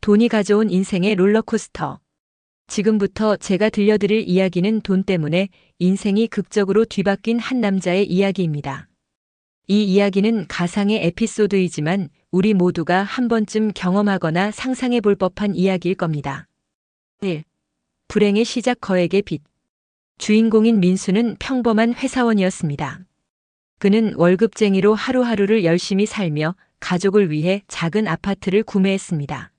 돈이 가져온 인생의 롤러코스터. 지금부터 제가 들려드릴 이야기는 돈 때문에 인생이 극적으로 뒤바뀐 한 남자의 이야기입니다. 이 이야기는 가상의 에피소드이지만 우리 모두가 한 번쯤 경험하거나 상상해 볼 법한 이야기일 겁니다. 1. 불행의 시작 거액의 빚. 주인공인 민수는 평범한 회사원이었습니다. 그는 월급쟁이로 하루하루를 열심히 살며 가족을 위해 작은 아파트를 구매했습니다.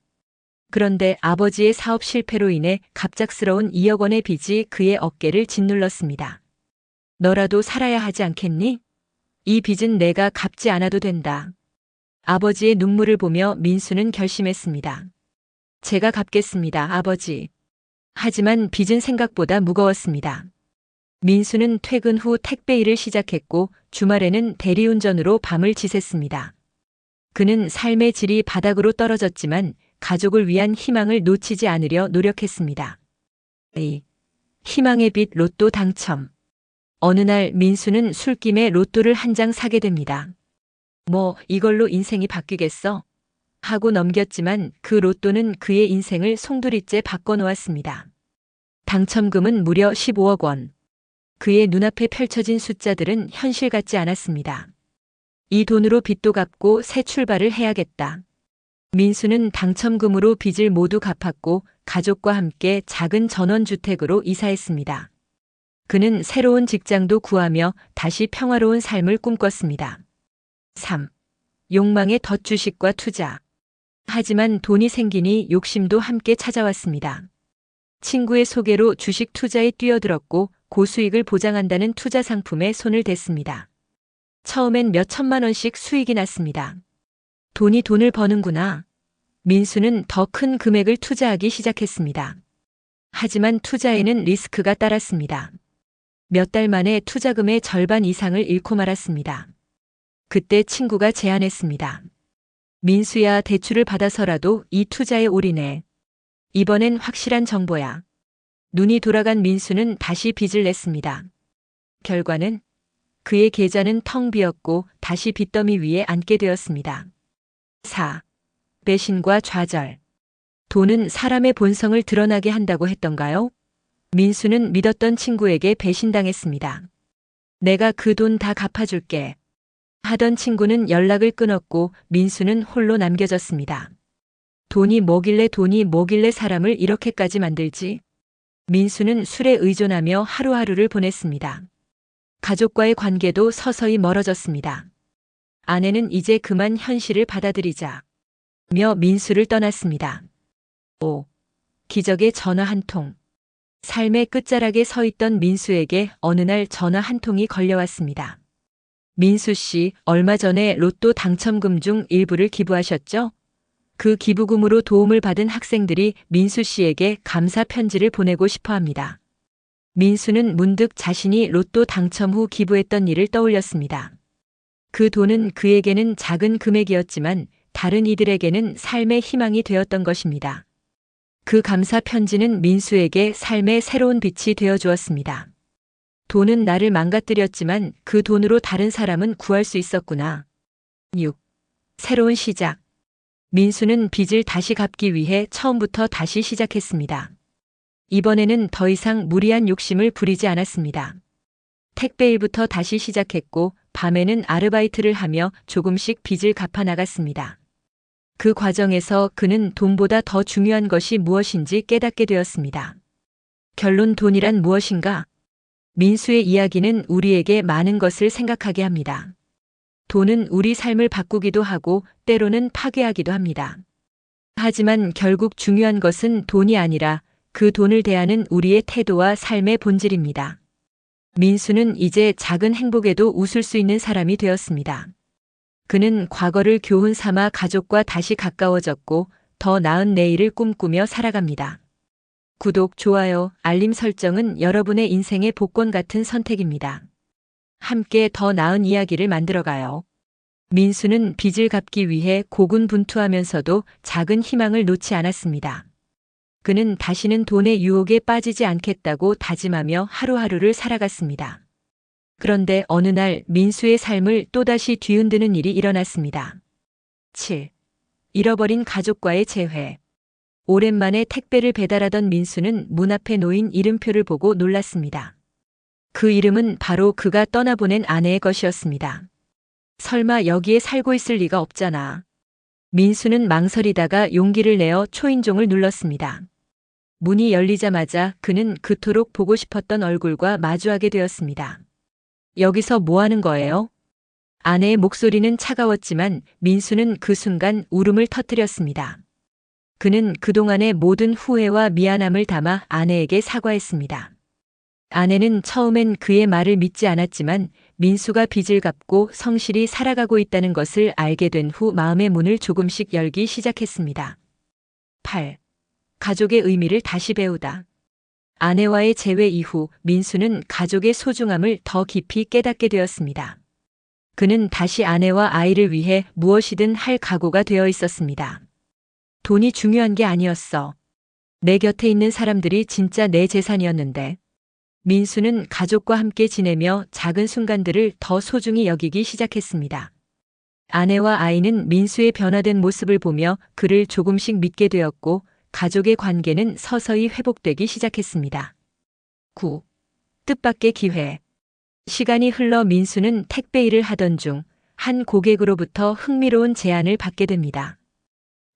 그런데 아버지의 사업 실패로 인해 갑작스러운 2억 원의 빚이 그의 어깨를 짓눌렀습니다. 너라도 살아야 하지 않겠니? 이 빚은 내가 갚지 않아도 된다. 아버지의 눈물을 보며 민수는 결심했습니다. 제가 갚겠습니다, 아버지. 하지만 빚은 생각보다 무거웠습니다. 민수는 퇴근 후 택배 일을 시작했고 주말에는 대리운전으로 밤을 지샜습니다. 그는 삶의 질이 바닥으로 떨어졌지만 가족을 위한 희망을 놓치지 않으려 노력했습니다. 희망의 빛 로또 당첨. 어느 날 민수는 술김에 로또를 한 장 사게 됩니다. 이걸로 인생이 바뀌겠어? 하고 넘겼지만 그 로또는 그의 인생을 송두리째 바꿔놓았습니다. 당첨금은 무려 15억 원. 그의 눈앞에 펼쳐진 숫자들은 현실 같지 않았습니다. 이 돈으로 빚도 갚고 새 출발을 해야겠다. 민수는 당첨금으로 빚을 모두 갚았고 가족과 함께 작은 전원주택으로 이사했습니다. 그는 새로운 직장도 구하며 다시 평화로운 삶을 꿈꿨습니다. 3. 욕망의 덫주식과 투자. 하지만 돈이 생기니 욕심도 함께 찾아왔습니다. 친구의 소개로 주식 투자에 뛰어들었고 고수익을 보장한다는 투자 상품에 손을 댔습니다. 처음엔 몇 천만 원씩 수익이 났습니다. 돈이 돈을 버는구나. 민수는 더 큰 금액을 투자하기 시작했습니다. 하지만 투자에는 리스크가 따랐습니다. 몇 달 만에 투자금의 절반 이상을 잃고 말았습니다. 그때 친구가 제안했습니다. 민수야, 대출을 받아서라도 이 투자에 올인해. 이번엔 확실한 정보야. 눈이 돌아간 민수는 다시 빚을 냈습니다. 결과는 그의 계좌는 텅 비었고 다시 빚더미 위에 앉게 되었습니다. 4. 배신과 좌절. 돈은 사람의 본성을 드러나게 한다고 했던가요? 민수는 믿었던 친구에게 배신당했습니다. 내가 그 돈 다 갚아줄게. 하던 친구는 연락을 끊었고 민수는 홀로 남겨졌습니다. 돈이 뭐길래 사람을 이렇게까지 만들지? 민수는 술에 의존하며 하루하루를 보냈습니다. 가족과의 관계도 서서히 멀어졌습니다. 아내는 이제 그만 현실을 받아들이자 며 민수를 떠났습니다. 5. 기적의 전화 한 통. 삶의 끝자락에 서 있던 민수에게 어느 날 전화 한 통이 걸려왔습니다. 민수 씨, 얼마 전에 로또 당첨금 중 일부를 기부하셨죠? 그 기부금으로 도움을 받은 학생들이 민수 씨에게 감사 편지를 보내고 싶어 합니다. 민수는 문득 자신이 로또 당첨 후 기부했던 일을 떠올렸습니다. 그 돈은 그에게는 작은 금액이었지만 다른 이들에게는 삶의 희망이 되었던 것입니다. 그 감사 편지는 민수에게 삶의 새로운 빛이 되어 주었습니다. 돈은 나를 망가뜨렸지만 그 돈으로 다른 사람은 구할 수 있었구나. 6. 새로운 시작. 민수는 빚을 다시 갚기 위해 처음부터 다시 시작했습니다. 이번에는 더 이상 무리한 욕심을 부리지 않았습니다. 택배 일부터 다시 시작했고 밤에는 아르바이트를 하며 조금씩 빚을 갚아 나갔습니다. 그 과정에서 그는 돈보다 더 중요한 것이 무엇인지 깨닫게 되었습니다. 결론, 돈이란 무엇인가? 민수의 이야기는 우리에게 많은 것을 생각하게 합니다. 돈은 우리 삶을 바꾸기도 하고 때로는 파괴하기도 합니다. 하지만 결국 중요한 것은 돈이 아니라 그 돈을 대하는 우리의 태도와 삶의 본질입니다. 민수는 이제 작은 행복에도 웃을 수 있는 사람이 되었습니다. 그는 과거를 교훈 삼아 가족과 다시 가까워졌고 더 나은 내일을 꿈꾸며 살아갑니다. 구독, 좋아요, 알림 설정은 여러분의 인생의 복권 같은 선택입니다. 함께 더 나은 이야기를 만들어가요. 민수는 빚을 갚기 위해 고군분투하면서도 작은 희망을 놓지 않았습니다. 그는 다시는 돈의 유혹에 빠지지 않겠다고 다짐하며 하루하루를 살아갔습니다. 그런데 어느 날 민수의 삶을 또다시 뒤흔드는 일이 일어났습니다. 7. 잃어버린 가족과의 재회. 오랜만에 택배를 배달하던 민수는 문 앞에 놓인 이름표를 보고 놀랐습니다. 그 이름은 바로 그가 떠나보낸 아내의 것이었습니다. 설마 여기에 살고 있을 리가 없잖아. 민수는 망설이다가 용기를 내어 초인종을 눌렀습니다. 문이 열리자마자 그는 그토록 보고 싶었던 얼굴과 마주하게 되었습니다. 여기서 뭐 하는 거예요? 아내의 목소리는 차가웠지만 민수는 그 순간 울음을 터뜨렸습니다. 그는 그동안의 모든 후회와 미안함을 담아 아내에게 사과했습니다. 아내는 처음엔 그의 말을 믿지 않았지만 민수가 빚을 갚고 성실히 살아가고 있다는 것을 알게 된 후 마음의 문을 조금씩 열기 시작했습니다. 8. 가족의 의미를 다시 배우다. 아내와의 재회 이후 민수는 가족의 소중함을 더 깊이 깨닫게 되었습니다. 그는 다시 아내와 아이를 위해 무엇이든 할 각오가 되어 있었습니다. 돈이 중요한 게 아니었어. 내 곁에 있는 사람들이 진짜 내 재산이었는데. 민수는 가족과 함께 지내며 작은 순간들을 더 소중히 여기기 시작했습니다. 아내와 아이는 민수의 변화된 모습을 보며 그를 조금씩 믿게 되었고 가족의 관계는 서서히 회복되기 시작했습니다. 9. 뜻밖의 기회. 시간이 흘러 민수는 택배 일을 하던 중 한 고객으로부터 흥미로운 제안을 받게 됩니다.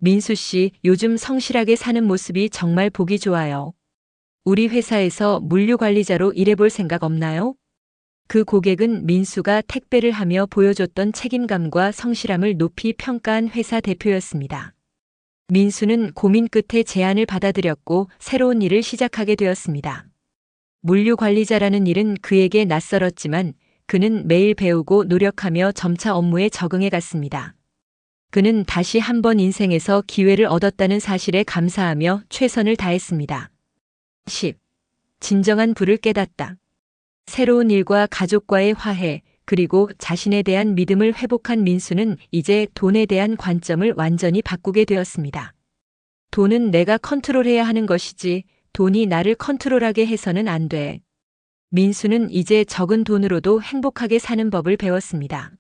민수 씨, 요즘 성실하게 사는 모습이 정말 보기 좋아요. 우리 회사에서 물류관리자로 일해볼 생각 없나요? 그 고객은 민수가 택배를 하며 보여줬던 책임감과 성실함을 높이 평가한 회사 대표였습니다. 민수는 고민 끝에 제안을 받아들였고 새로운 일을 시작하게 되었습니다. 물류관리자라는 일은 그에게 낯설었지만 그는 매일 배우고 노력하며 점차 업무에 적응해 갔습니다. 그는 다시 한번 인생에서 기회를 얻었다는 사실에 감사하며 최선을 다했습니다. 10. 진정한 부를 깨닫다. 새로운 일과 가족과의 화해, 그리고 자신에 대한 믿음을 회복한 민수는 이제 돈에 대한 관점을 완전히 바꾸게 되었습니다. 돈은 내가 컨트롤해야 하는 것이지 돈이 나를 컨트롤하게 해서는 안 돼. 민수는 이제 적은 돈으로도 행복하게 사는 법을 배웠습니다.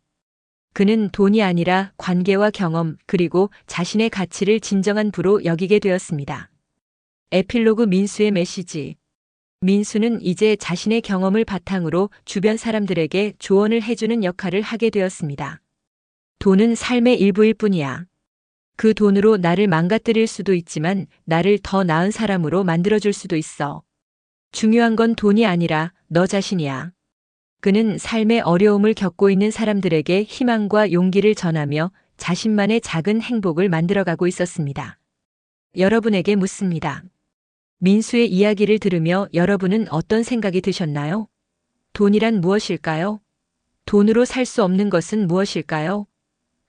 그는 돈이 아니라 관계와 경험 그리고 자신의 가치를 진정한 부로 여기게 되었습니다. 에필로그 민수의 메시지. 민수는 이제 자신의 경험을 바탕으로 주변 사람들에게 조언을 해주는 역할을 하게 되었습니다. 돈은 삶의 일부일 뿐이야. 그 돈으로 나를 망가뜨릴 수도 있지만 나를 더 나은 사람으로 만들어줄 수도 있어. 중요한 건 돈이 아니라 너 자신이야. 그는 삶의 어려움을 겪고 있는 사람들에게 희망과 용기를 전하며 자신만의 작은 행복을 만들어가고 있었습니다. 여러분에게 묻습니다. 민수의 이야기를 들으며 여러분은 어떤 생각이 드셨나요? 돈이란 무엇일까요? 돈으로 살 수 없는 것은 무엇일까요?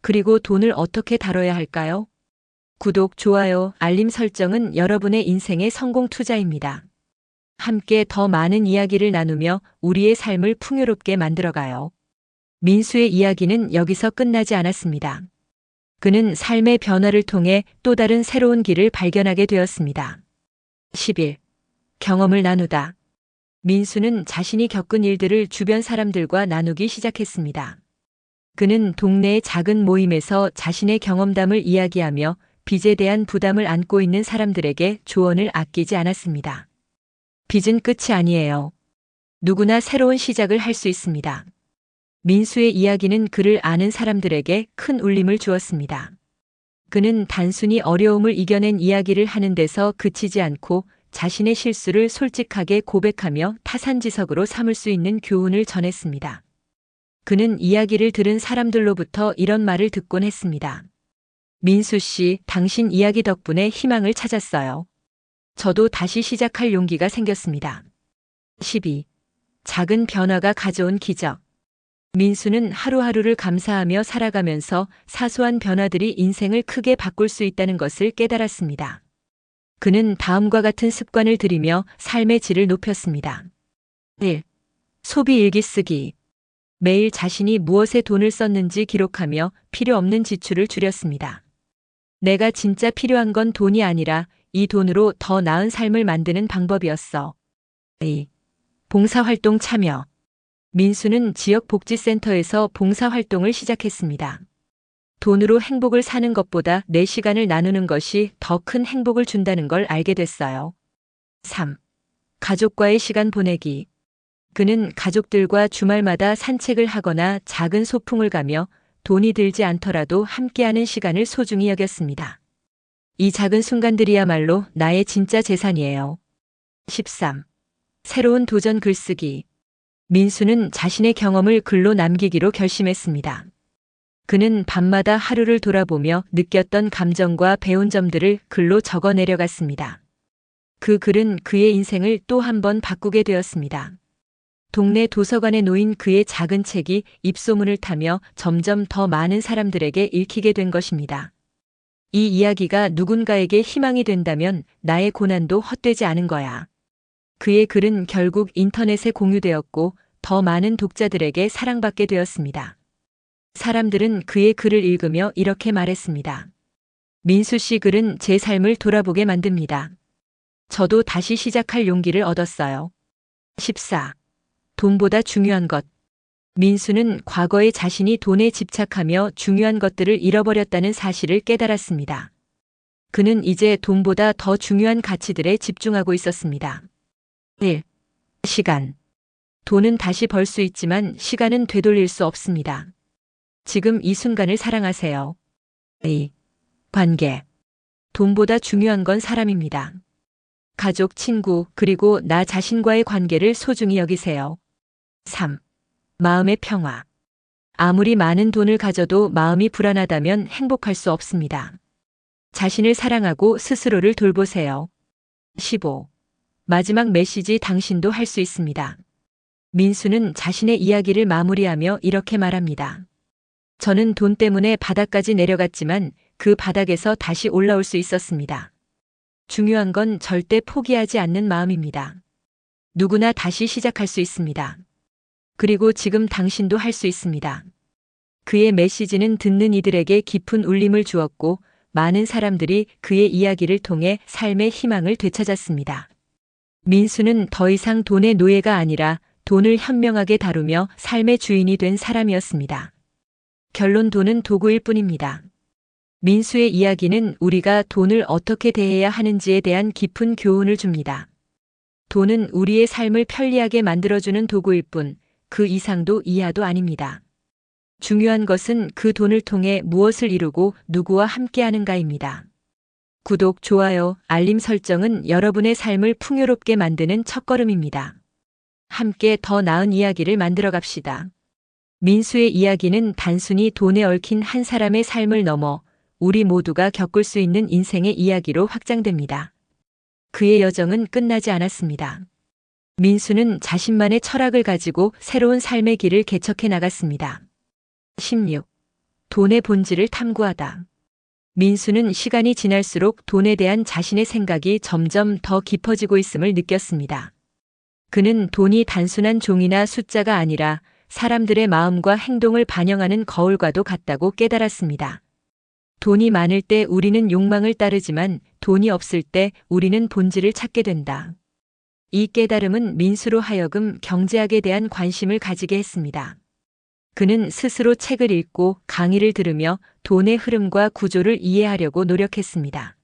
그리고 돈을 어떻게 다뤄야 할까요? 구독, 좋아요, 알림 설정은 여러분의 인생의 성공 투자입니다. 함께 더 많은 이야기를 나누며 우리의 삶을 풍요롭게 만들어가요. 민수의 이야기는 여기서 끝나지 않았습니다. 그는 삶의 변화를 통해 또 다른 새로운 길을 발견하게 되었습니다. 11. 경험을 나누다. 민수는 자신이 겪은 일들을 주변 사람들과 나누기 시작했습니다. 그는 동네의 작은 모임에서 자신의 경험담을 이야기하며 빚에 대한 부담을 안고 있는 사람들에게 조언을 아끼지 않았습니다. 빚은 끝이 아니에요. 누구나 새로운 시작을 할 수 있습니다. 민수의 이야기는 그를 아는 사람들에게 큰 울림을 주었습니다. 그는 단순히 어려움을 이겨낸 이야기를 하는 데서 그치지 않고 자신의 실수를 솔직하게 고백하며 타산지석으로 삼을 수 있는 교훈을 전했습니다. 그는 이야기를 들은 사람들로부터 이런 말을 듣곤 했습니다. 민수 씨, 당신 이야기 덕분에 희망을 찾았어요. 저도 다시 시작할 용기가 생겼습니다. 12. 작은 변화가 가져온 기적. 민수는 하루하루를 감사하며 살아가면서 사소한 변화들이 인생을 크게 바꿀 수 있다는 것을 깨달았습니다. 그는 다음과 같은 습관을 들이며 삶의 질을 높였습니다. 1. 소비 일기 쓰기. 매일 자신이 무엇에 돈을 썼는지 기록하며 필요 없는 지출을 줄였습니다. 내가 진짜 필요한 건 돈이 아니라 이 돈으로 더 나은 삶을 만드는 방법이었어. 2. 봉사활동 참여. 민수는 지역복지센터에서 봉사활동을 시작했습니다. 돈으로 행복을 사는 것보다 내 시간을 나누는 것이 더 큰 행복을 준다는 걸 알게 됐어요. 3. 가족과의 시간 보내기. 그는 가족들과 주말마다 산책을 하거나 작은 소풍을 가며 돈이 들지 않더라도 함께하는 시간을 소중히 여겼습니다. 이 작은 순간들이야말로 나의 진짜 재산이에요. 13. 새로운 도전 글쓰기. 민수는 자신의 경험을 글로 남기기로 결심했습니다. 그는 밤마다 하루를 돌아보며 느꼈던 감정과 배운 점들을 글로 적어 내려갔습니다. 그 글은 그의 인생을 또 한 번 바꾸게 되었습니다. 동네 도서관에 놓인 그의 작은 책이 입소문을 타며 점점 더 많은 사람들에게 읽히게 된 것입니다. 이 이야기가 누군가에게 희망이 된다면 나의 고난도 헛되지 않은 거야. 그의 글은 결국 인터넷에 공유되었고 더 많은 독자들에게 사랑받게 되었습니다. 사람들은 그의 글을 읽으며 이렇게 말했습니다. 민수 씨 글은 제 삶을 돌아보게 만듭니다. 저도 다시 시작할 용기를 얻었어요. 14. 돈보다 중요한 것. 민수는 과거에 자신이 돈에 집착하며 중요한 것들을 잃어버렸다는 사실을 깨달았습니다. 그는 이제 돈보다 더 중요한 가치들에 집중하고 있었습니다. 1. 시간. 돈은 다시 벌 수 있지만 시간은 되돌릴 수 없습니다. 지금 이 순간을 사랑하세요. 2. 관계. 돈보다 중요한 건 사람입니다. 가족, 친구, 그리고 나 자신과의 관계를 소중히 여기세요. 3. 마음의 평화. 아무리 많은 돈을 가져도 마음이 불안하다면 행복할 수 없습니다. 자신을 사랑하고 스스로를 돌보세요. 15. 마지막 메시지. 당신도 할 수 있습니다. 민수는 자신의 이야기를 마무리하며 이렇게 말합니다. 저는 돈 때문에 바닥까지 내려갔지만 그 바닥에서 다시 올라올 수 있었습니다. 중요한 건 절대 포기하지 않는 마음입니다. 누구나 다시 시작할 수 있습니다. 그리고 지금 당신도 할 수 있습니다. 그의 메시지는 듣는 이들에게 깊은 울림을 주었고 많은 사람들이 그의 이야기를 통해 삶의 희망을 되찾았습니다. 민수는 더 이상 돈의 노예가 아니라 돈을 현명하게 다루며 삶의 주인이 된 사람이었습니다. 결론: 돈은 도구일 뿐입니다. 민수의 이야기는 우리가 돈을 어떻게 대해야 하는지에 대한 깊은 교훈을 줍니다. 돈은 우리의 삶을 편리하게 만들어주는 도구일 뿐 그 이상도 이하도 아닙니다. 중요한 것은 그 돈을 통해 무엇을 이루고 누구와 함께하는가입니다. 구독, 좋아요, 알림 설정은 여러분의 삶을 풍요롭게 만드는 첫걸음입니다. 함께 더 나은 이야기를 만들어 갑시다. 민수의 이야기는 단순히 돈에 얽힌 한 사람의 삶을 넘어 우리 모두가 겪을 수 있는 인생의 이야기로 확장됩니다. 그의 여정은 끝나지 않았습니다. 민수는 자신만의 철학을 가지고 새로운 삶의 길을 개척해 나갔습니다. 16. 돈의 본질을 탐구하다. 민수는 시간이 지날수록 돈에 대한 자신의 생각이 점점 더 깊어지고 있음을 느꼈습니다. 그는 돈이 단순한 종이나 숫자가 아니라 사람들의 마음과 행동을 반영하는 거울과도 같다고 깨달았습니다. 돈이 많을 때 우리는 욕망을 따르지만 돈이 없을 때 우리는 본질을 찾게 된다. 이 깨달음은 민수로 하여금 경제학에 대한 관심을 가지게 했습니다. 그는 스스로 책을 읽고 강의를 들으며 돈의 흐름과 구조를 이해하려고 노력했습니다.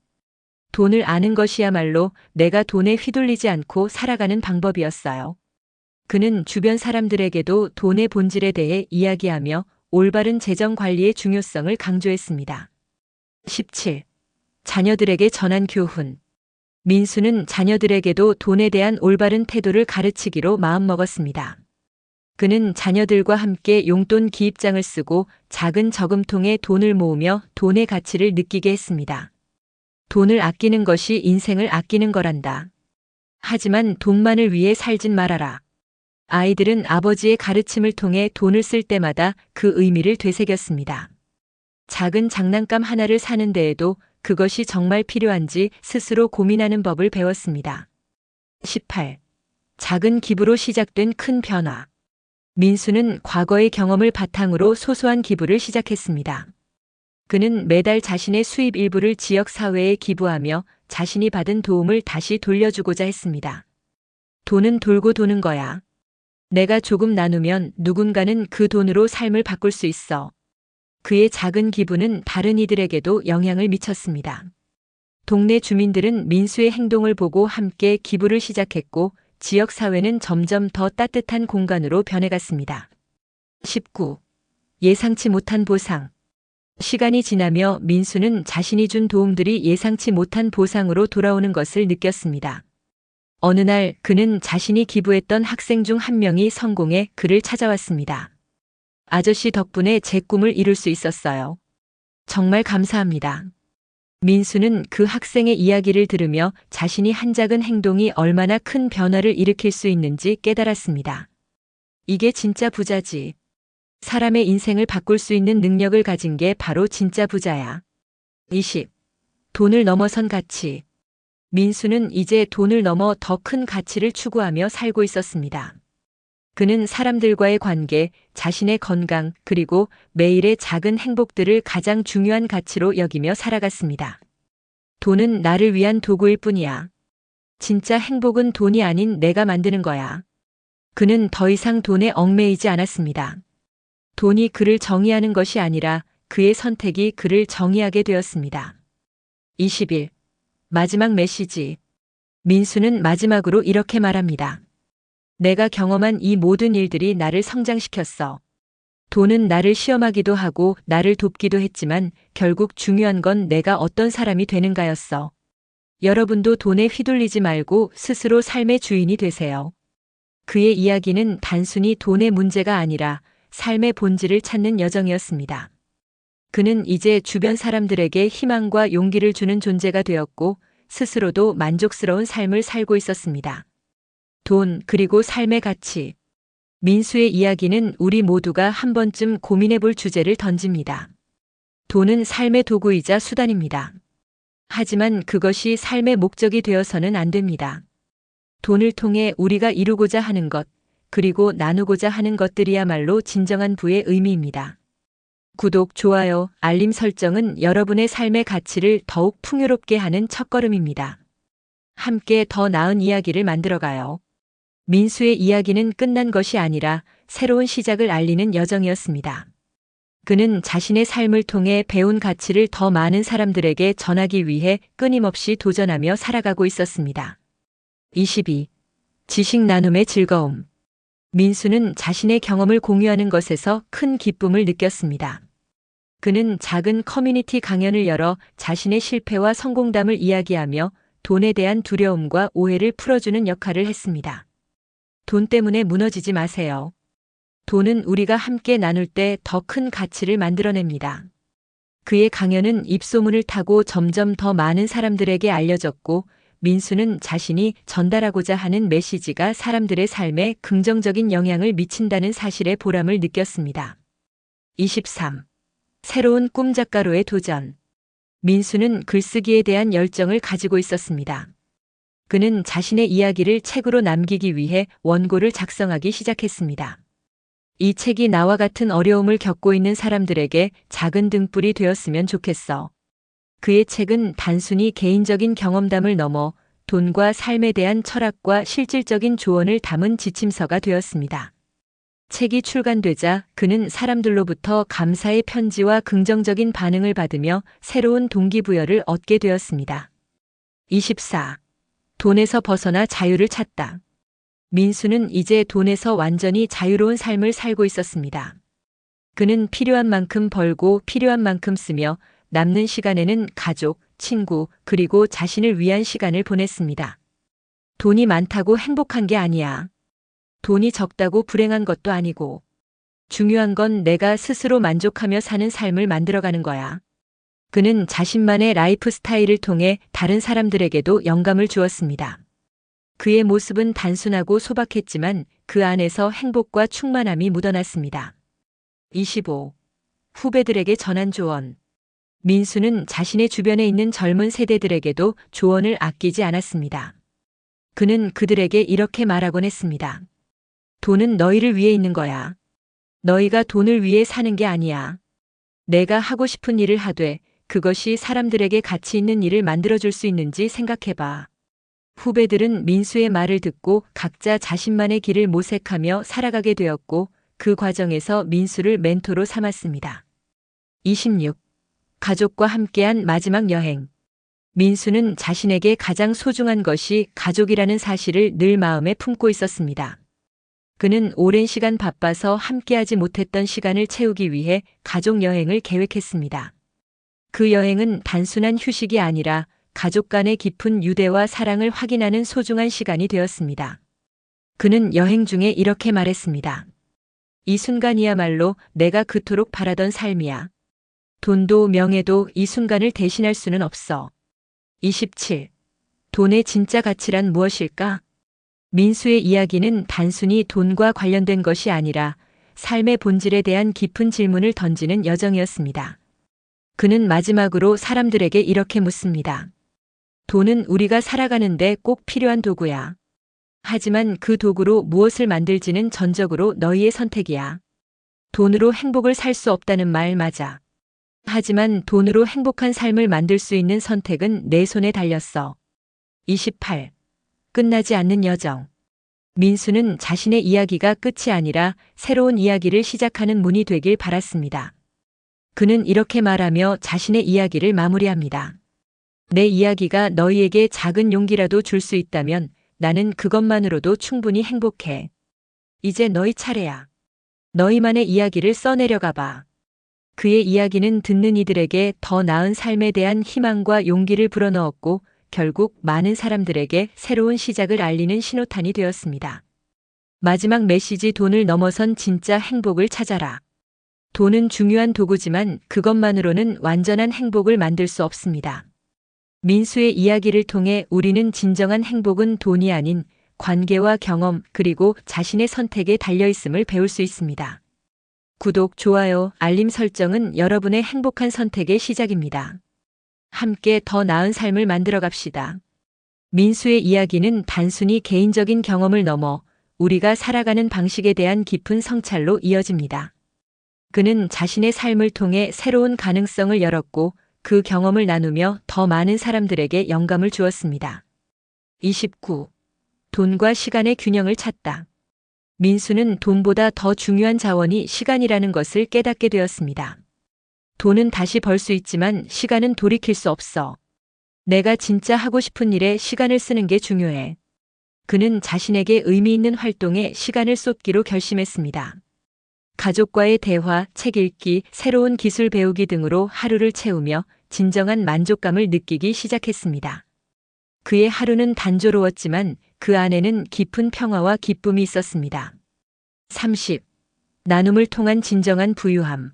돈을 아는 것이야말로 내가 돈에 휘둘리지 않고 살아가는 방법이었어요. 그는 주변 사람들에게도 돈의 본질에 대해 이야기하며 올바른 재정 관리의 중요성을 강조했습니다. 17. 자녀들에게 전한 교훈. 민수는 자녀들에게도 돈에 대한 올바른 태도를 가르치기로 마음먹었습니다. 그는 자녀들과 함께 용돈 기입장을 쓰고 작은 저금통에 돈을 모으며 돈의 가치를 느끼게 했습니다. 돈을 아끼는 것이 인생을 아끼는 거란다. 하지만 돈만을 위해 살진 말아라. 아이들은 아버지의 가르침을 통해 돈을 쓸 때마다 그 의미를 되새겼습니다. 작은 장난감 하나를 사는 데에도 그것이 정말 필요한지 스스로 고민하는 법을 배웠습니다. 18. 작은 기부로 시작된 큰 변화. 민수는 과거의 경험을 바탕으로 소소한 기부를 시작했습니다. 그는 매달 자신의 수입 일부를 지역 사회에 기부하며 자신이 받은 도움을 다시 돌려주고자 했습니다. 돈은 돌고 도는 거야. 내가 조금 나누면 누군가는 그 돈으로 삶을 바꿀 수 있어. 그의 작은 기부는 다른 이들에게도 영향을 미쳤습니다. 동네 주민들은 민수의 행동을 보고 함께 기부를 시작했고 지역 사회는 점점 더 따뜻한 공간으로 변해갔습니다. 19. 예상치 못한 보상. 시간이 지나며 민수는 자신이 준 도움들이 예상치 못한 보상으로 돌아오는 것을 느꼈습니다. 어느 날 그는 자신이 기부했던 학생 중 한 명이 성공해 그를 찾아왔습니다. 아저씨 덕분에 제 꿈을 이룰 수 있었어요. 정말 감사합니다. 민수는 그 학생의 이야기를 들으며 자신이 한 작은 행동이 얼마나 큰 변화를 일으킬 수 있는지 깨달았습니다. 이게 진짜 부자지. 사람의 인생을 바꿀 수 있는 능력을 가진 게 바로 진짜 부자야. 20. 돈을 넘어선 가치. 민수는 이제 돈을 넘어 더 큰 가치를 추구하며 살고 있었습니다. 그는 사람들과의 관계, 자신의 건강, 그리고 매일의 작은 행복들을 가장 중요한 가치로 여기며 살아갔습니다. 돈은 나를 위한 도구일 뿐이야. 진짜 행복은 돈이 아닌 내가 만드는 거야. 그는 더 이상 돈에 얽매이지 않았습니다. 돈이 그를 정의하는 것이 아니라 그의 선택이 그를 정의하게 되었습니다. 21. 마지막 메시지. 민수는 마지막으로 이렇게 말합니다. 내가 경험한 이 모든 일들이 나를 성장시켰어. 돈은 나를 시험하기도 하고 나를 돕기도 했지만 결국 중요한 건 내가 어떤 사람이 되는가였어. 여러분도 돈에 휘둘리지 말고 스스로 삶의 주인이 되세요. 그의 이야기는 단순히 돈의 문제가 아니라 삶의 본질을 찾는 여정이었습니다. 그는 이제 주변 사람들에게 희망과 용기를 주는 존재가 되었고 스스로도 만족스러운 삶을 살고 있었습니다. 돈 그리고 삶의 가치. 민수의 이야기는 우리 모두가 한 번쯤 고민해 볼 주제를 던집니다. 돈은 삶의 도구이자 수단입니다. 하지만 그것이 삶의 목적이 되어서는 안 됩니다. 돈을 통해 우리가 이루고자 하는 것, 그리고 나누고자 하는 것들이야말로 진정한 부의 의미입니다. 구독, 좋아요, 알림 설정은 여러분의 삶의 가치를 더욱 풍요롭게 하는 첫걸음입니다. 함께 더 나은 이야기를 만들어가요. 민수의 이야기는 끝난 것이 아니라 새로운 시작을 알리는 여정이었습니다. 그는 자신의 삶을 통해 배운 가치를 더 많은 사람들에게 전하기 위해 끊임없이 도전하며 살아가고 있었습니다. 22. 지식 나눔의 즐거움. 민수는 자신의 경험을 공유하는 것에서 큰 기쁨을 느꼈습니다. 그는 작은 커뮤니티 강연을 열어 자신의 실패와 성공담을 이야기하며 돈에 대한 두려움과 오해를 풀어주는 역할을 했습니다. 돈 때문에 무너지지 마세요. 돈은 우리가 함께 나눌 때 더 큰 가치를 만들어냅니다. 그의 강연은 입소문을 타고 점점 더 많은 사람들에게 알려졌고 민수는 자신이 전달하고자 하는 메시지가 사람들의 삶에 긍정적인 영향을 미친다는 사실의 보람을 느꼈습니다. 23. 새로운 꿈 작가로의 도전. 민수는 글쓰기에 대한 열정을 가지고 있었습니다. 그는 자신의 이야기를 책으로 남기기 위해 원고를 작성하기 시작했습니다. 이 책이 나와 같은 어려움을 겪고 있는 사람들에게 작은 등불이 되었으면 좋겠어. 그의 책은 단순히 개인적인 경험담을 넘어 돈과 삶에 대한 철학과 실질적인 조언을 담은 지침서가 되었습니다. 책이 출간되자 그는 사람들로부터 감사의 편지와 긍정적인 반응을 받으며 새로운 동기부여를 얻게 되었습니다. 24. 돈에서 벗어나 자유를 찾다. 민수는 이제 돈에서 완전히 자유로운 삶을 살고 있었습니다. 그는 필요한 만큼 벌고 필요한 만큼 쓰며 남는 시간에는 가족, 친구, 그리고 자신을 위한 시간을 보냈습니다. 돈이 많다고 행복한 게 아니야. 돈이 적다고 불행한 것도 아니고. 중요한 건 내가 스스로 만족하며 사는 삶을 만들어가는 거야. 그는 자신만의 라이프 스타일을 통해 다른 사람들에게도 영감을 주었습니다. 그의 모습은 단순하고 소박했지만 그 안에서 행복과 충만함이 묻어났습니다. 25. 후배들에게 전한 조언. 민수는 자신의 주변에 있는 젊은 세대들에게도 조언을 아끼지 않았습니다. 그는 그들에게 이렇게 말하곤 했습니다. 돈은 너희를 위해 있는 거야. 너희가 돈을 위해 사는 게 아니야. 내가 하고 싶은 일을 하되 그것이 사람들에게 가치 있는 일을 만들어줄 수 있는지 생각해봐. 후배들은 민수의 말을 듣고 각자 자신만의 길을 모색하며 살아가게 되었고 그 과정에서 민수를 멘토로 삼았습니다. 26. 가족과 함께한 마지막 여행. 민수는 자신에게 가장 소중한 것이 가족이라는 사실을 늘 마음에 품고 있었습니다. 그는 오랜 시간 바빠서 함께하지 못했던 시간을 채우기 위해 가족 여행을 계획했습니다. 그 여행은 단순한 휴식이 아니라 가족 간의 깊은 유대와 사랑을 확인하는 소중한 시간이 되었습니다. 그는 여행 중에 이렇게 말했습니다. 이 순간이야말로 내가 그토록 바라던 삶이야. 돈도 명예도 이 순간을 대신할 수는 없어. 27. 돈의 진짜 가치란 무엇일까? 민수의 이야기는 단순히 돈과 관련된 것이 아니라 삶의 본질에 대한 깊은 질문을 던지는 여정이었습니다. 그는 마지막으로 사람들에게 이렇게 묻습니다. 돈은 우리가 살아가는데 꼭 필요한 도구야. 하지만 그 도구로 무엇을 만들지는 전적으로 너희의 선택이야. 돈으로 행복을 살 수 없다는 말 맞아. 하지만 돈으로 행복한 삶을 만들 수 있는 선택은 내 손에 달렸어. 28. 끝나지 않는 여정. 민수는 자신의 이야기가 끝이 아니라 새로운 이야기를 시작하는 문이 되길 바랐습니다. 그는 이렇게 말하며 자신의 이야기를 마무리합니다. 내 이야기가 너희에게 작은 용기라도 줄 수 있다면 나는 그것만으로도 충분히 행복해. 이제 너희 차례야. 너희만의 이야기를 써내려가 봐. 그의 이야기는 듣는 이들에게 더 나은 삶에 대한 희망과 용기를 불어넣었고 결국 많은 사람들에게 새로운 시작을 알리는 신호탄이 되었습니다. 마지막 메시지 돈을 넘어선 진짜 행복을 찾아라. 돈은 중요한 도구지만 그것만으로는 완전한 행복을 만들 수 없습니다. 민수의 이야기를 통해 우리는 진정한 행복은 돈이 아닌 관계와 경험 그리고 자신의 선택에 달려있음을 배울 수 있습니다. 구독, 좋아요, 알림 설정은 여러분의 행복한 선택의 시작입니다. 함께 더 나은 삶을 만들어 갑시다. 민수의 이야기는 단순히 개인적인 경험을 넘어 우리가 살아가는 방식에 대한 깊은 성찰로 이어집니다. 그는 자신의 삶을 통해 새로운 가능성을 열었고 그 경험을 나누며 더 많은 사람들에게 영감을 주었습니다. 29. 돈과 시간의 균형을 찾다. 민수는 돈보다 더 중요한 자원이 시간이라는 것을 깨닫게 되었습니다. 돈은 다시 벌 수 있지만 시간은 돌이킬 수 없어. 내가 진짜 하고 싶은 일에 시간을 쓰는 게 중요해. 그는 자신에게 의미 있는 활동에 시간을 쏟기로 결심했습니다. 가족과의 대화, 책 읽기, 새로운 기술 배우기 등으로 하루를 채우며 진정한 만족감을 느끼기 시작했습니다. 그의 하루는 단조로웠지만 그 안에는 깊은 평화와 기쁨이 있었습니다. 30. 나눔을 통한 진정한 부유함.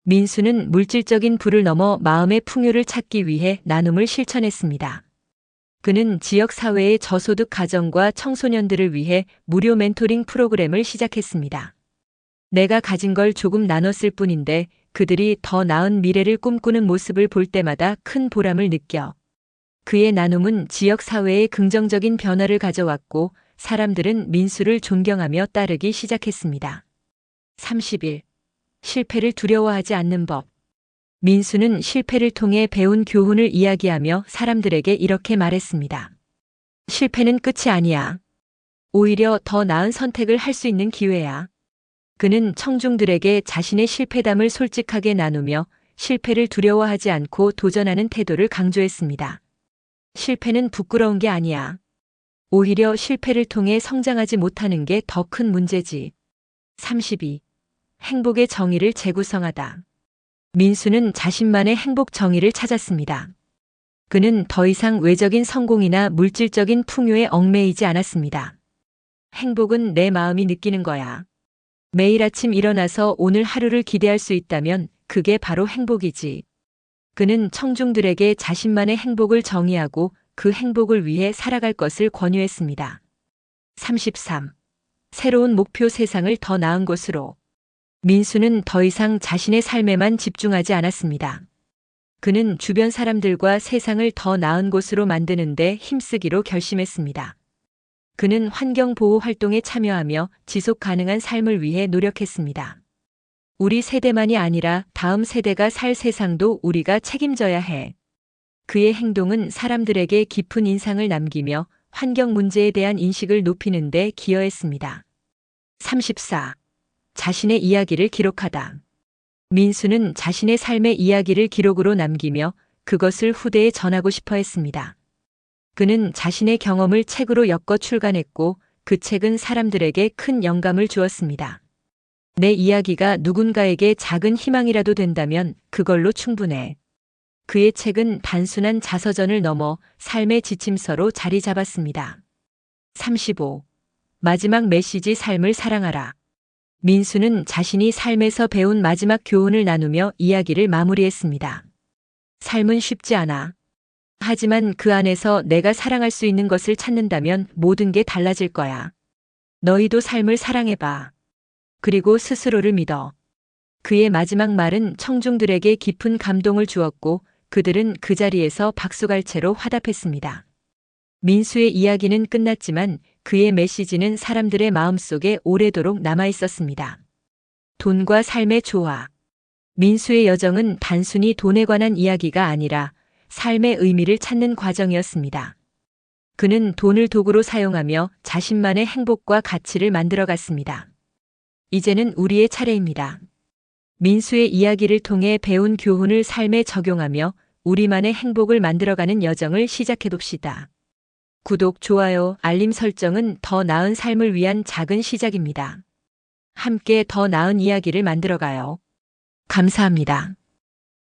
민수는 물질적인 부를 넘어 마음의 풍요를 찾기 위해 나눔을 실천했습니다. 그는 지역 사회의 저소득 가정과 청소년들을 위해 무료 멘토링 프로그램을 시작했습니다. 내가 가진 걸 조금 나눴을 뿐인데 그들이 더 나은 미래를 꿈꾸는 모습을 볼 때마다 큰 보람을 느껴. 그의 나눔은 지역 사회에 긍정적인 변화를 가져왔고 사람들은 민수를 존경하며 따르기 시작했습니다. 31. 실패를 두려워하지 않는 법. 민수는 실패를 통해 배운 교훈을 이야기하며 사람들에게 이렇게 말했습니다. 실패는 끝이 아니야. 오히려 더 나은 선택을 할 수 있는 기회야. 그는 청중들에게 자신의 실패담을 솔직하게 나누며 실패를 두려워하지 않고 도전하는 태도를 강조했습니다. 실패는 부끄러운 게 아니야. 오히려 실패를 통해 성장하지 못하는 게 더 큰 문제지. 32. 행복의 정의를 재구성하다. 민수는 자신만의 행복 정의를 찾았습니다. 그는 더 이상 외적인 성공이나 물질적인 풍요에 얽매이지 않았습니다. 행복은 내 마음이 느끼는 거야. 매일 아침 일어나서 오늘 하루를 기대할 수 있다면 그게 바로 행복이지. 그는 청중들에게 자신만의 행복을 정의하고 그 행복을 위해 살아갈 것을 권유했습니다. 33. 새로운 목표 세상을 더 나은 곳으로. 민수는 더 이상 자신의 삶에만 집중하지 않았습니다. 그는 주변 사람들과 세상을 더 나은 곳으로 만드는 데 힘쓰기로 결심했습니다. 그는 환경보호 활동에 참여하며 지속 가능한 삶을 위해 노력했습니다. 우리 세대만이 아니라 다음 세대가 살 세상도 우리가 책임져야 해. 그의 행동은 사람들에게 깊은 인상을 남기며 환경 문제에 대한 인식을 높이는 데 기여했습니다. 34. 자신의 이야기를 기록하다. 민수는 자신의 삶의 이야기를 기록으로 남기며 그것을 후대에 전하고 싶어 했습니다. 그는 자신의 경험을 책으로 엮어 출간했고 그 책은 사람들에게 큰 영감을 주었습니다. 내 이야기가 누군가에게 작은 희망이라도 된다면 그걸로 충분해. 그의 책은 단순한 자서전을 넘어 삶의 지침서로 자리 잡았습니다. 35. 마지막 메시지 삶을 사랑하라. 민수는 자신이 삶에서 배운 마지막 교훈을 나누며 이야기를 마무리했습니다. 삶은 쉽지 않아. 하지만 그 안에서 내가 사랑할 수 있는 것을 찾는다면 모든 게 달라질 거야. 너희도 삶을 사랑해봐. 그리고 스스로를 믿어. 그의 마지막 말은 청중들에게 깊은 감동을 주었고 그들은 그 자리에서 박수갈채로 화답했습니다. 민수의 이야기는 끝났지만 그의 메시지는 사람들의 마음속에 오래도록 남아 있었습니다. 돈과 삶의 조화. 민수의 여정은 단순히 돈에 관한 이야기가 아니라 삶의 의미를 찾는 과정이었습니다. 그는 돈을 도구로 사용하며 자신만의 행복과 가치를 만들어갔습니다. 이제는 우리의 차례입니다. 민수의 이야기를 통해 배운 교훈을 삶에 적용하며 우리만의 행복을 만들어가는 여정을 시작해봅시다. 구독, 좋아요, 알림 설정은 더 나은 삶을 위한 작은 시작입니다. 함께 더 나은 이야기를 만들어가요. 감사합니다.